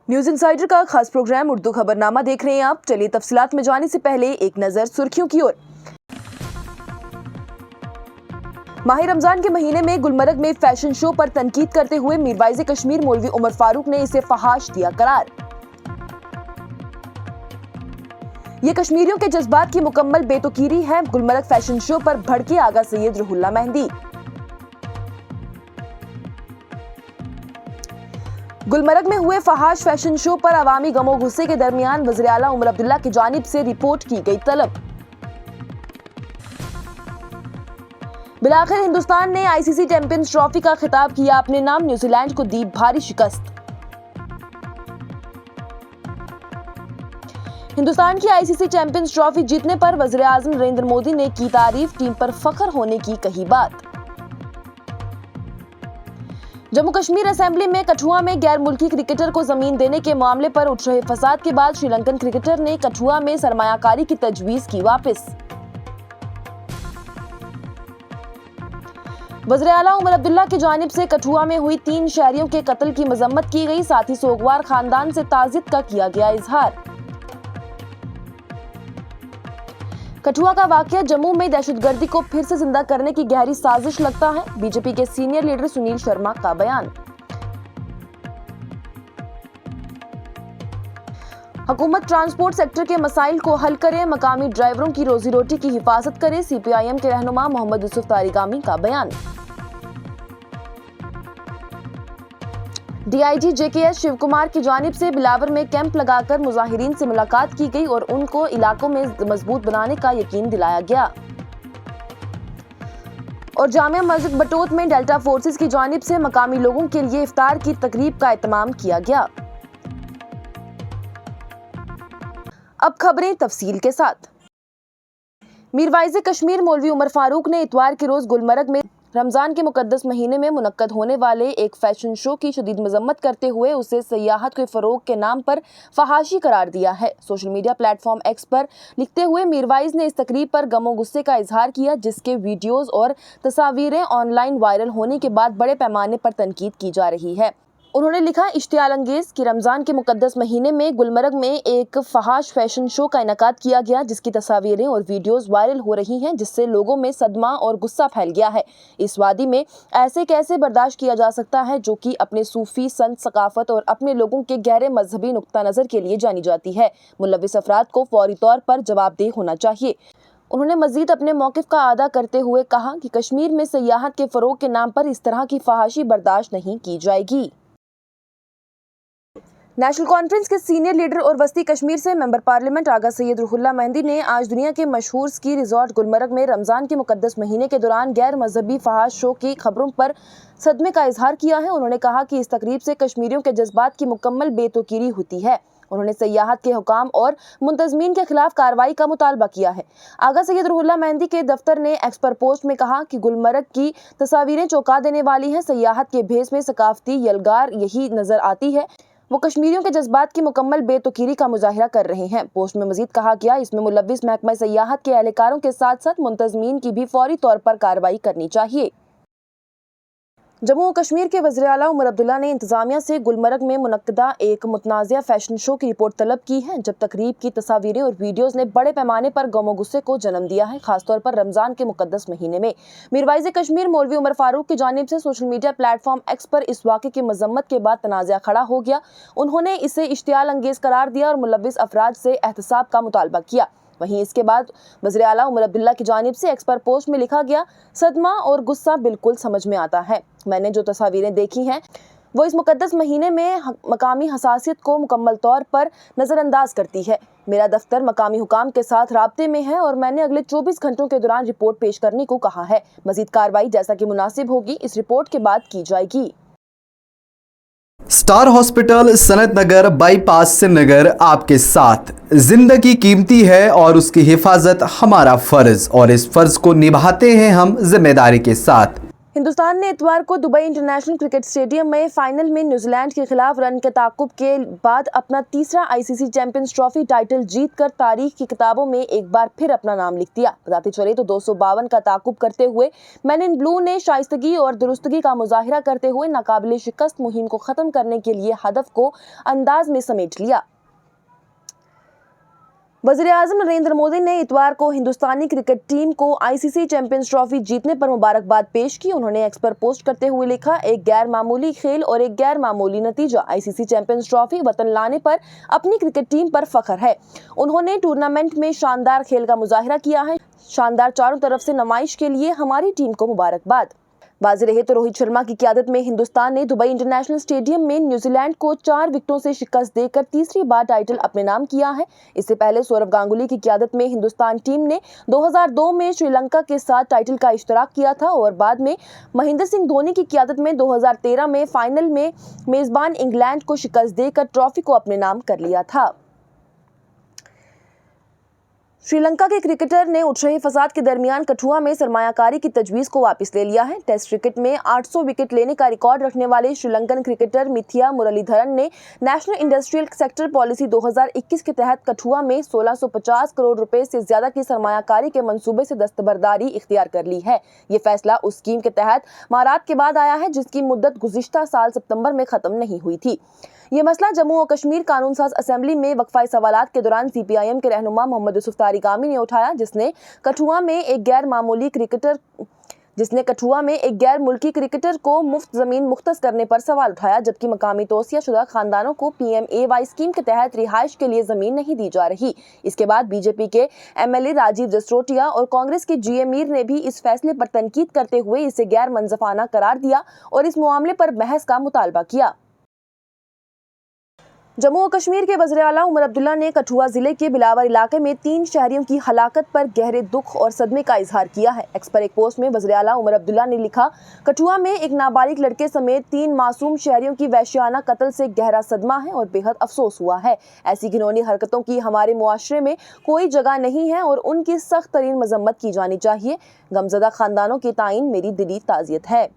News insider का खास programme Urdu खबरनामा देख रहे हैं आप। चलिए तफसीलात में जाने से पहले एक नजर सुर्खियों की ओर। माह रमजान के महीने में गुलमर्ग में फैशन शो पर तनकीद करते हुए मीरवाइज कश्मीर मौलवी उमर फारूक ने इसे फहाश दिया करार। ये कश्मीरियों के जज्बात की मुकम्मल बेतुकीरी है। गुलमर्ग फैशन शो पर भड़के आगा सैयद रुहुल्ला मेहंदी। गुलमर्ग में हुए फहाश फैशन शो पर अवामी गमो गुस्से के दरमियान वज़ीर आला उमर अब्दुल्ला की जानिब से रिपोर्ट की गई तलब। बिलाखिर हिंदुस्तान ने आईसीसी चैंपियंस ट्रॉफी का खिताब किया अपने नाम, न्यूजीलैंड को दी भारी शिकस्त। हिंदुस्तान की आईसीसी चैंपियंस ट्रॉफी जीतने पर वज़ीर आज़म नरेंद्र मोदी ने की तारीफ, टीम पर फख्र होने की कही बात। जम्मू कश्मीर असेंबली में कठुआ में गैर मुल्की क्रिकेटर को जमीन देने के मामले पर उठ रहे फसाद के बाद श्रीलंकन क्रिकेटर ने कठुआ में सरमायाकारी की तजवीज की वापस। वज़ीर आला उमर अब्दुल्ला की जानिब से कठुआ में हुई 3 शहरियों के कत्ल की मजम्मत की गई, साथ ही सोगवार खानदान से ताज़ियत का किया गया इजहार। कठुआ का वाकया जम्मू में दहशतगर्दी को फिर से जिंदा करने की गहरी साजिश लगता है, बीजेपी के सीनियर लीडर सुनील शर्मा का बयान। हुकूमत ट्रांसपोर्ट सेक्टर के मसाइल को हल करे, मकामी ड्राइवरों की रोजी रोटी की हिफाजत करे, सीपीआईएम के रहनुमा मोहम्मद यूसुफ तारिगामी का बयान। डीआईजी जेकेएस शिव कुमार की जानिब से बिलावर में कैंप लगाकर मुजाहिरीन से मुलाकात की गई और उनको इलाकों में मजबूत बनाने का यकीन दिलाया गया। और जामिया मस्जिद बटोत में डेल्टा फोर्सेस की जानिब से मकामी लोगों के लिए इफ्तार की तकरीब का एहतमाम किया गया। अब खबरें तफसील के साथ। मीरवाइज कश्मीर मौलवी उमर फारूक ने इतवार के रोज गुलमर्ग में रमजान के मुकद्दस महीने में मुनक्कद होने वाले एक फैशन शो की शदीद मजम्मत करते हुए उसे सयाहत के फरोग के नाम पर फहाशी करार दिया है। सोशल मीडिया प्लेटफॉर्म एक्स पर लिखते हुए मीरवाइज ने इस तकरीब पर गमो गुस्से का इजहार किया, जिसके वीडियोज और तस्वीरें ऑनलाइन वायरल होने के बाद बड़े पैमाने पर तनकीद की जा रही है। उन्होंने लिखा, इश्तियाल अंगेज कि रमजान के मुकद्दस महीने में गुलमर्ग में एक फहाश फैशन शो का इनकाद किया गया, जिसकी तस्वीरें और वीडियोस वायरल हो रही हैं, जिससे लोगों में सदमा और गुस्सा फैल गया है। इस वादी में ऐसे कैसे बर्दाश्त किया जा सकता है, जो कि अपने सूफी संत सकाफत और अपने लोगों के गहरे मजहबी नुक्ता नज़र के लिए जानी जाती है। मुलव्विस अफराद को फौरी तौर पर जवाबदेह होना चाहिए। उन्होंने मजीद अपने मौक़िफ़ का अदा करते हुए कहा कि कश्मीर में सयाहत के फ़रोग के नाम पर इस तरह की फहाशी बर्दाश्त नहीं की जाएगी। नेशनल कॉन्फ्रेंस के सीनियर लीडर और वस्ती कश्मीर से मेंबर पार्लियामेंट आगा सैयद रुहुल्ला मेहंदी ने आज दुनिया के मशहूर स्की रिजॉर्ट गुलमर्ग में रमजान के मुकद्दस महीने के दौरान गैर मजहबी फहाश शो की खबरों पर सदमे का इजहार किया है। उन्होंने कहा कि इस तकरीब से कश्मीरियों के जज्बात की मुकम्मल बेतुकीरी होती है। उन्होंने सयाहत के हुकाम और मुंतजमीन के खिलाफ कार्रवाई का मुतालबा किया है। आगा सैयद रुहुल्ला मेहंदी के दफ्तर ने एक्स पर पोस्ट में कहा कि गुलमर्ग की तस्वीरें चौंका देने वाली हैं। सयाहत के भेस में सकाफती यलगार यही नजर आती है, वो कश्मीरियों के जज्बात की मुकम्मल बेतुकीरी का मुजाहिरा कर रहे हैं। पोस्ट में मजीद कहा गया, इसमें मुलव्विस महकमा सयाहत के एहलकारों के साथ साथ मुंतजमीन की भी फौरी तौर पर कार्रवाई करनी चाहिए। जम्मू कश्मीर के वज़ीर आला उमर अब्दुल्ला ने इंतजामिया से गुलमर्ग में मुनक्कदा एक मुतनाज़िया फैशन शो की रिपोर्ट तलब की है, जब तकरीब की तस्वीरें और वीडियोज़ ने बड़े पैमाने पर गमो गुस्से को जन्म दिया है, खासतौर पर रमजान के मुकद्दस महीने में। मीरवाइज कश्मीर मौलवी उमर फारूक की जानिब से सोशल मीडिया प्लेटफॉर्म एक्स पर इस वाक़े की मजम्मत के बाद तनाज़ा खड़ा हो गया। उन्होंने इसे इश्तियाल अंगेज करार दिया और मुलव्विस अफराद से एहतसाब का मुतालबा किया। वहीं इसके बाद वज़ीर आला उमर अब्दुल्ला की जानिब से एक्स पर पोस्ट में लिखा गया, सदमा और गुस्सा बिल्कुल समझ में आता है। मैंने जो तस्वीरें देखी हैं वो इस मुकद्दस महीने में मकामी हसासियत को मुकम्मल तौर पर नज़रअंदाज करती है। मेरा दफ्तर मकामी हुकाम के साथ राब्ते में है और मैंने अगले 24 घंटों के दौरान रिपोर्ट पेश करने को कहा है। मजीद कार्रवाई जैसा कि मुनासिब होगी इस रिपोर्ट के बाद की जाएगी। स्टार हॉस्पिटल सनत नगर बाईपास श्रीनगर आपके साथ। जिंदगी कीमती है और उसकी हिफाजत हमारा फर्ज, और इस फर्ज को निभाते हैं हम जिम्मेदारी के साथ। हिंदुस्तान ने इतवार को दुबई इंटरनेशनल क्रिकेट स्टेडियम में फाइनल में न्यूजीलैंड के खिलाफ रन के ताकुब के बाद अपना तीसरा आईसीसी चैंपियंस ट्रॉफी टाइटल जीतकर तारीख की किताबों में एक बार फिर अपना नाम लिख दिया। बताते चले तो 252 का ताकुब करते हुए मैन इन ब्लू ने शाइस्तगी और दुरुस्तगी का मुजाहिरा करते हुए नाकाबिले शिकस्त मुहिम को खत्म करने के लिए हदफ को अंदाज में समेट लिया। वज़ीर-ए-आज़म नरेंद्र मोदी ने इतवार को हिंदुस्तानी क्रिकेट टीम को आईसीसी चैंपियंस ट्रॉफी जीतने पर मुबारकबाद पेश की। उन्होंने एक्स पर पोस्ट करते हुए लिखा, एक गैर मामूली खेल और एक गैर मामूली नतीजा। आईसीसी चैंपियंस ट्रॉफी वतन लाने पर अपनी क्रिकेट टीम पर फख्र है। उन्होंने टूर्नामेंट में शानदार खेल का मुजाहिरा किया है। शानदार चारों तरफ से नुमाइश के लिए हमारी टीम को मुबारकबाद। बाजी रहे तो रोहित शर्मा की क़यादत में हिंदुस्तान ने दुबई इंटरनेशनल स्टेडियम में न्यूजीलैंड को 4 विकेटों से शिकस्त देकर तीसरी बार टाइटल अपने नाम किया है। इससे पहले सौरव गांगुली की क़यादत में हिंदुस्तान टीम ने 2002 में श्रीलंका के साथ टाइटल का इश्तराक किया था और बाद में महेंद्र सिंह धोनी की क़यादत में 2013 में फाइनल में मेज़बान इंग्लैंड को शिकस्त देकर ट्रॉफी को अपने नाम कर लिया था। श्रीलंका के क्रिकेटर ने उठ रहे फसाद के दरमियान कठुआ में सरमायाकारी की तजवीज़ को वापस ले लिया है। टेस्ट क्रिकेट में 800 विकेट लेने का रिकॉर्ड रखने वाले श्रीलंकन क्रिकेटर मिथिया मुरलीधरन ने नेशनल इंडस्ट्रियल सेक्टर पॉलिसी 2021 के तहत कठुआ में 1650 करोड़ रुपए से ज्यादा की सरमायाकारी के मंसूबे से दस्तबरदारी इख्तियार कर ली है। ये फैसला उस स्कीम के तहत मारात के बाद आया है जिसकी मुद्दत गुज़िश्ता साल सितंबर में खत्म नहीं हुई थी। ये मसला जम्मू और कश्मीर कानून साज असेंबली में वक्फा सवालात के दौरान सीपीआईएम के रहनुमा मोहम्मद यूसुफ तारिगामी ने उठाया, जिसने कठुआ में एक गैर मुल्की क्रिकेटर को मुफ्त जमीन मुख्तस करने पर सवाल उठाया, जबकि मकामी तोसिया शुदा खानदानों को पीएमएवाई स्कीम के तहत रिहाइश के लिए जमीन नहीं दी जा रही। इसके बाद बीजेपी के एमएलए राजीव जसरोटिया और कांग्रेस के जीए मीर ने भी इस फैसले पर तनकीद करते हुए इसे गैर मंजफाना करार दिया और इस मामले पर बहस का मुतालबा किया। जम्मू और कश्मीर के वज़ीर आला उमर अब्दुल्ला ने कठुआ जिले के बिलावर इलाके में 3 शहरियों की हलाकत पर गहरे दुख और सदमे का इजहार किया है। एक्स पर एक पोस्ट में वज़ीर आला उमर अब्दुल्ला ने लिखा, कठुआ में एक नाबालिग लड़के समेत 3 मासूम शहरियों की वहशियाना कत्ल से गहरा सदमा है और बेहद अफसोस हुआ है। ऐसी घिनौनी हरकतों की हमारे मुआशरे में कोई जगह नहीं है और उनकी सख्त तरीन मजम्मत की जानी चाहिए। गमज़दा खानदानों के ताईन मेरी दिली ताज़ियत है।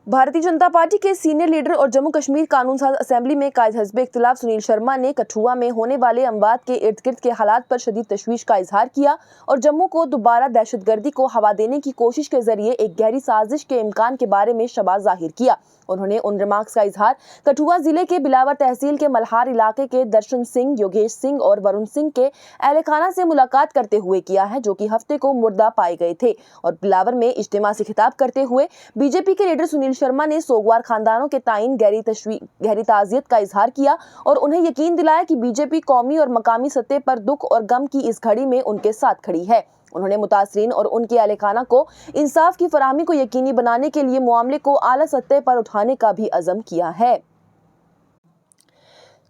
भारतीय जनता पार्टी के सीनियर लीडर और जम्मू कश्मीर कानून साज असेंबली में कायद हज़्ब इख्तिलाफ सुनील शर्मा ने कठुआ में होने वाले अमवात के इर्द गिर्द के हालात पर शदीद तशवीश का इजहार किया और जम्मू को दोबारा दहशतगर्दी को हवा देने की कोशिश के जरिए एक गहरी साजिश के इम्कान के बारे में शबा जाहिर किया। उन्होंने उन रिमार्क्स का इजहार कठुआ जिले के बिलावर तहसील के मल्हार इलाके के दर्शन सिंह, योगेश सिंह और वरुण सिंह के अहलखाना से मुलाकात करते हुए किया है, जो कि हफ्ते को मुर्दा पाए गए थे। और बिलावर में इज्तिमा से खिताब करते हुए बीजेपी के लीडर सुनील शर्मा ने सोगवार खानदानों के ताईन गहरी ताज़ियत का इजहार किया और उन्हें यकीन दिलाया कि बीजेपी कौमी और मकामी सतह पर दुख और गम की इस घड़ी में उनके साथ खड़ी है। उन्होंने मुतासरीन और उनके अहलखाना को इंसाफ की फराहमी को यकीनी बनाने के लिए मामले को आला सतह पर उठाने का भी अज़म किया है।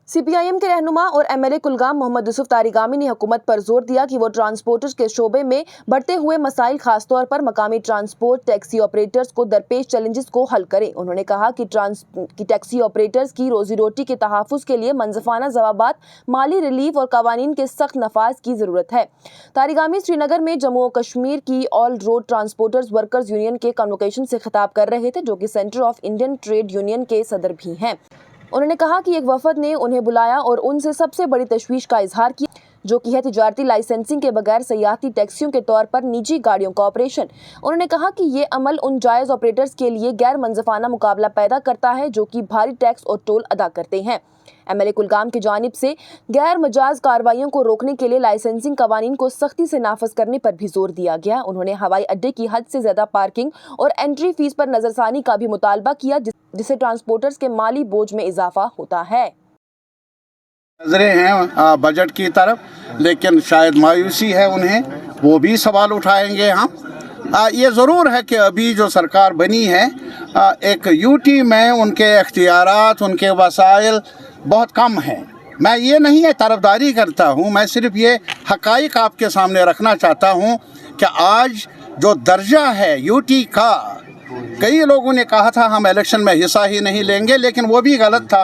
सीपीआईएम के रहनुमा और एमएलए कुलगाम मोहम्मद यूसुफ तारिगामी ने हुकूमत पर जोर दिया कि वो ट्रांसपोर्टर्स के शोबे में बढ़ते हुए मसाइल, खासतौर पर मकामी ट्रांसपोर्ट टैक्सी ऑपरेटर्स को दरपेश चैलेंजेस को हल करें। उन्होंने कहा कि टैक्सी ऑपरेटर्स की रोजी रोटी के तहफ़्फ़ुज़ के लिए मंजफाना जवाबात, माली रिलीफ और कवानीन के सख्त नफाज की ज़रूरत है। तारिगामी श्रीनगर में जम्मू और कश्मीर की all road transporters workers union के कन्वोकेशन से खिताब कर रहे थे, जो कि centre of Indian trade union के सदर भी हैं। उन्होंने कहा कि एक वफद ने उन्हें बुलाया और उनसे सबसे बड़ी तशवीश का इजहार किया, जो कि है तिजारती लाइसेंसिंग के बगैर सयाहती टैक्सियों के तौर पर निजी गाड़ियों का ऑपरेशन। उन्होंने कहा कि ये अमल उन जायज़ ऑपरेटर्स के लिए गैर मंजफाना मुकाबला पैदा करता है जो कि भारी टैक्स और टोल अदा करते हैं। एमएलए कुलगाम की जानिब से गैर मजाज कार्रवाइयों को रोकने के लिए लाइसेंसिंग कवानीन को सख्ती से नाफज करने पर भी जोर दिया गया। उन्होंने हवाई अड्डे की हद से ज्यादा पार्किंग और एंट्री फीस पर नजरसानी का भी मुतालबा किया, जिससे ट्रांसपोर्टर्स के माली बोझ में इजाफा होता है। नजरें हैं बजट की तरफ, लेकिन शायद मायूसी है उन्हें, वो भी सवाल उठाएंगे हम। ये ज़रूर है कि अभी जो सरकार बनी है एक यूटी में उनके इख्तियारात, उनके वसाइल बहुत कम हैं। मैं ये नहीं है तरफदारी करता हूँ, मैं सिर्फ ये हक़ाइक़ आपके सामने रखना चाहता हूँ कि आज जो दर्जा है यूटी का कई लोगों ने कहा था हम इलेक्शन में हिस्सा ही नहीं लेंगे, लेकिन वो भी गलत था।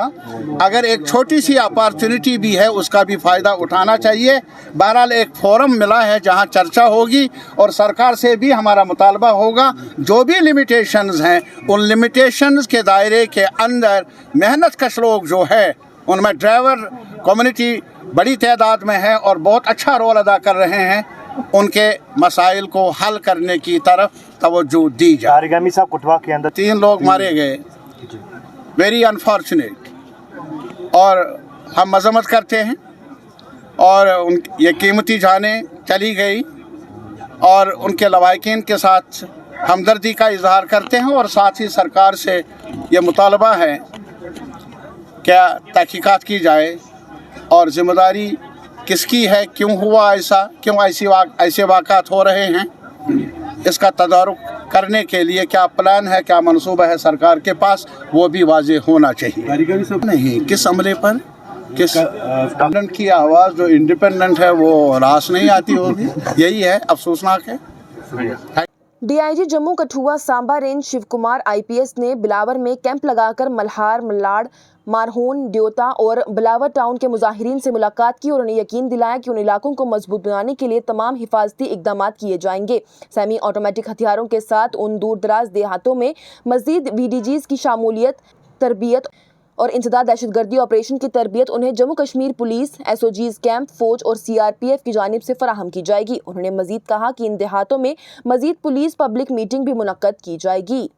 अगर एक छोटी सी अपॉर्चुनिटी भी है उसका भी फ़ायदा उठाना चाहिए। बहरहाल एक फोरम मिला है जहां चर्चा होगी और सरकार से भी हमारा मुतालबा होगा जो भी लिमिटेशंस हैं उन लिमिटेशंस के दायरे के अंदर मेहनत कश लोग जो है उनमें ड्राइवर कम्युनिटी बड़ी तादाद में है और बहुत अच्छा रोल अदा कर रहे हैं, उनके मसाइल को हल करने की तरफ तवज्जो दी जाए। तारिगामी साहब कुटवा के अंदर 3 लोग मारे गए, वेरी अनफॉर्चुनेट, और हम मजम्मत करते हैं और ये कीमती जानें चली गई और उनके लवाहिकीन के साथ हमदर्दी का इजहार करते हैं और साथ ही सरकार से ये मुतालबा है क्या तहकीकात की जाए और ज़िम्मेदारी किसकी है, क्यों हुआ ऐसा, क्यों ऐसे वाक़ात हो रहे हैं, इसका तदारुक करने के लिए क्या प्लान है, क्या मंसूबा है सरकार के पास, वो भी वाज़ेह होना चाहिए। नहीं, किस अमले पर, किस स्टूडेंट की आवाज़ जो इंडिपेंडेंट है वो रास नहीं आती होगी, यही है, अफसोसनाक है। DIG Jammu Kathua Samba range Shiv Kumar IPS ने बिलावर में कैंप लगाकर मल्हार, मल्लाड़, मारहून, ड्योता और बिलावर टाउन के मुजाहिरीन से मुलाकात की और उन्हें यकीन दिलाया कि उन इलाकों को मजबूत बनाने के लिए तमाम हिफाजती इकदाम किए जाएंगे। सेमी ऑटोमेटिक हथियारों के साथ उन दूर दराज देहातों में मजीद VDGs की शामूलियत, तरबियत और इंसदाद दहशतगर्दी ऑपरेशन की तरबियत उन्हें Jammu Kashmir police, SOGs camp, फौज और CRPF की जानिब से फराहम की जाएगी। उन्होंने मजीद कहा कि इन देहातों में मजीद पुलिस पब्लिक मीटिंग भी मुनक्कद की जाएगी।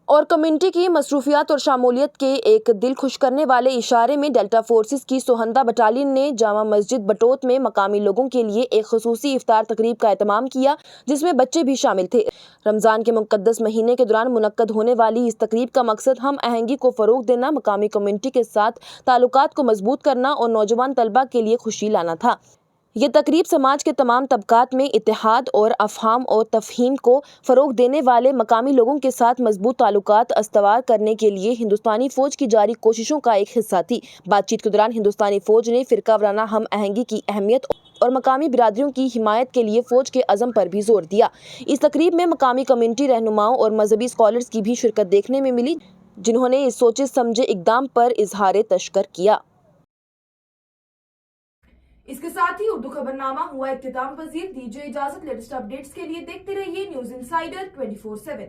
और कम्युनिटी की मसरूफियात और शामूलियत के एक दिल खुश करने वाले इशारे में डेल्टा फोर्सेस की सोहंदा बटालियन ने जामा मस्जिद बटोत में मकामी लोगों के लिए एक खुसूसी इफ्तार तकरीब का एहतमाम किया, जिसमें बच्चे भी शामिल थे। रमज़ान के मुक़द्दस महीने के दौरान मुनक्कद होने वाली इस तकरीब का मकसद हम आहंगी को फ़रोग़ देना, मकामी कम्युनिटी के साथ ताल्लुकात को मजबूत करना और नौजवान तलबा के लिए खुशी लाना था। ये तकरीब समाज के तमाम तबकात में इत्तेहाद और अफ़हाम और तफ़हीम को फ़रोग़ देने वाले मकामी लोगों के साथ मजबूत ताल्लुकात अस्तवार करने के लिए हिंदुस्तानी फ़ौज की जारी कोशिशों का एक हिस्सा थी। बातचीत के दौरान हिंदुस्तानी फ़ौज ने फ़िरका वाराना हम आहंगी की अहमियत और मकामी बिरादरियों की हिमायत के लिए फ़ौज के अज़म पर भी जोर दिया। इस तकरीब में मकामी कम्युनिटी रहनुमाओं और मजहबी स्कॉलर्स की भी शिरकत देखने में मिली, जिन्होंने इस सोचे समझे इक़दाम पर इजहार तशक्कुर किया। इसके साथ ही उर्दू खबरनामा हुआ इख्तिताम पजीर। दीजिए इजाजत। लेटेस्ट अपडेट्स के लिए देखते रहिए न्यूज़ इनसाइडर 24/7।